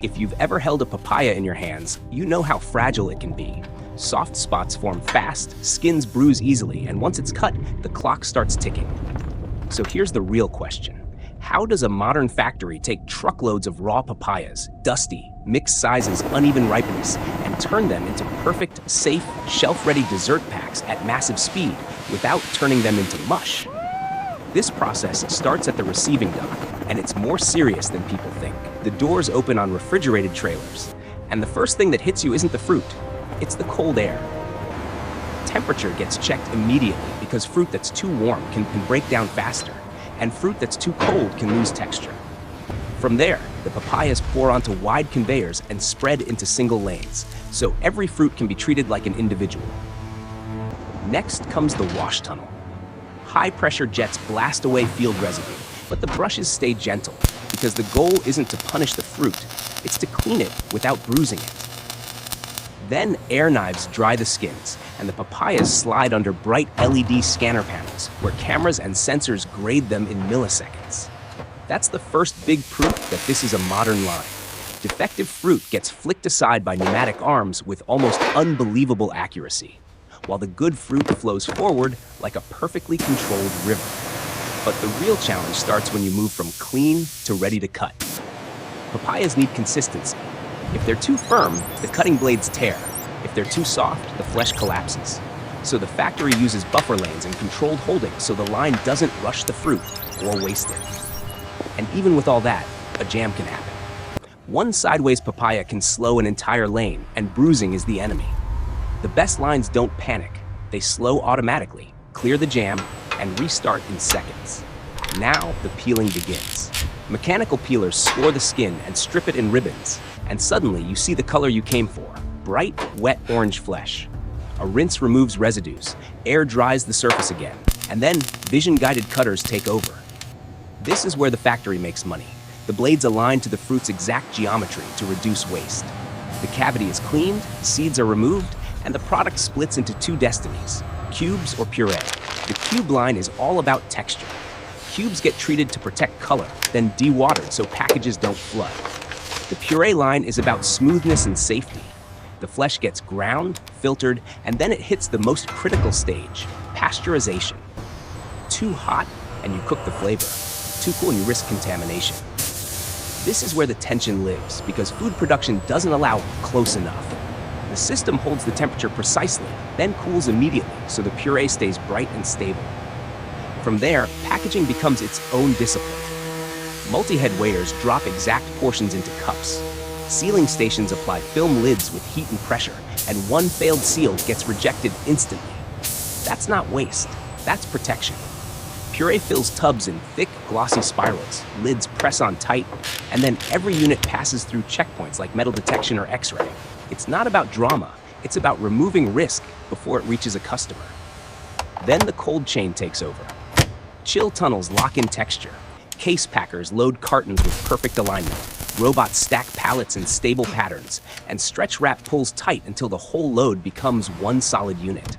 If you've ever held a papaya in your hands, you know how fragile it can be. Soft spots form fast, skins bruise easily, and once it's cut, the clock starts ticking. So here's the real question. How does a modern factory take truckloads of raw papayas, dusty, mixed sizes, uneven ripeness, and turn them into perfect, safe, shelf-ready dessert packs at massive speed without turning them into mush? This process starts at the receiving dock, and it's more serious than people think. The doors open on refrigerated trailers, and the first thing that hits you isn't the fruit, it's the cold air. Temperature gets checked immediately because fruit that's too warm can break down faster, and fruit that's too cold can lose texture. From there, the papayas pour onto wide conveyors and spread into single lanes, so every fruit can be treated like an individual. Next comes the wash tunnel. High-pressure jets blast away field residue, but the brushes stay gentle because the goal isn't to punish the fruit, it's to clean it without bruising it. Then air knives dry the skins, and the papayas slide under bright LED scanner panels where cameras and sensors grade them in milliseconds. That's the first big proof that this is a modern line. Defective fruit gets flicked aside by pneumatic arms with almost unbelievable accuracy, while the good fruit flows forward like a perfectly controlled river. But the real challenge starts when you move from clean to ready to cut. Papayas need consistency. If they're too firm, the cutting blades tear. If they're too soft, the flesh collapses. So the factory uses buffer lanes and controlled holding so the line doesn't rush the fruit or waste it. And even with all that, a jam can happen. One sideways papaya can slow an entire lane, and bruising is the enemy. The best lines don't panic. They slow automatically, clear the jam, and restart in seconds. Now the peeling begins. Mechanical peelers score the skin and strip it in ribbons, and suddenly you see the color you came for, bright, wet orange flesh. A rinse removes residues, air dries the surface again, and then vision-guided cutters take over. This is where the factory makes money. The blades align to the fruit's exact geometry to reduce waste. The cavity is cleaned, seeds are removed, and the product splits into two destinies, cubes or puree. The cube line is all about texture. Cubes get treated to protect color, then dewatered so packages don't flood. The puree line is about smoothness and safety. The flesh gets ground, filtered, and then it hits the most critical stage, pasteurization. Too hot, and you cook the flavor. Too cool, and you risk contamination. This is where the tension lives, because food production doesn't allow close enough. The system holds the temperature precisely, then cools immediately so the puree stays bright and stable. From there, packaging becomes its own discipline. Multi-head weighers drop exact portions into cups. Sealing stations apply film lids with heat and pressure, and one failed seal gets rejected instantly. That's not waste, that's protection. Puree fills tubs in thick, glossy spirals, lids press on tight, and then every unit passes through checkpoints like metal detection or X-ray. It's not about drama, it's about removing risk before it reaches a customer. Then the cold chain takes over. Chill tunnels lock in texture. Case packers load cartons with perfect alignment. Robots stack pallets in stable patterns, and stretch wrap pulls tight until the whole load becomes one solid unit.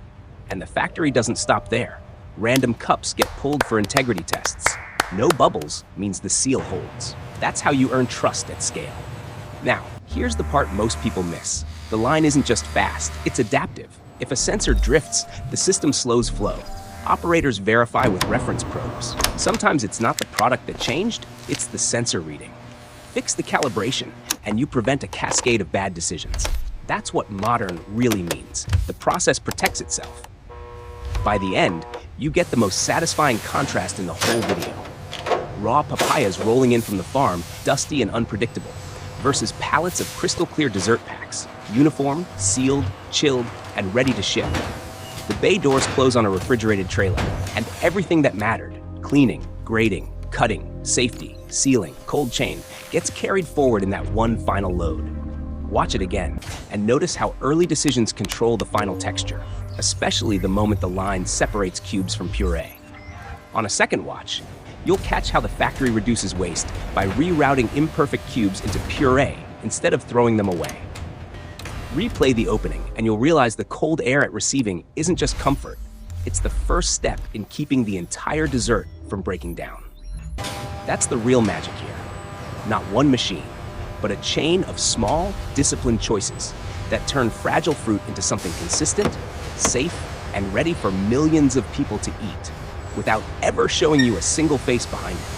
And the factory doesn't stop there. Random cups get pulled for integrity tests. No bubbles means the seal holds. That's how you earn trust at scale. Now, here's the part most people miss. The line isn't just fast, it's adaptive. If a sensor drifts, the system slows flow. Operators verify with reference probes. Sometimes it's not the product that changed, it's the sensor reading. Fix the calibration, and you prevent a cascade of bad decisions. That's what modern really means. The process protects itself. By the end, you get the most satisfying contrast in the whole video. Raw papayas rolling in from the farm, dusty and unpredictable, versus pallets of crystal-clear dessert packs, uniformed, sealed, chilled, and ready to ship. The bay doors close on a refrigerated trailer, and everything that mattered, cleaning, grading, cutting, safety, sealing, cold chain, gets carried forward in that one final load. Watch it again, and notice how early decisions control the final texture, especially the moment the line separates cubes from puree. On a second watch, you'll catch how the factory reduces waste by rerouting imperfect cubes into puree instead of throwing them away. Replay the opening, and you'll realize the cold air at receiving isn't just comfort, it's the first step in keeping the entire dessert from breaking down. That's the real magic here. Not one machine, but a chain of small, disciplined choices that turn fragile fruit into something consistent, safe, and ready for millions of people to eat, without ever showing you a single face behind it.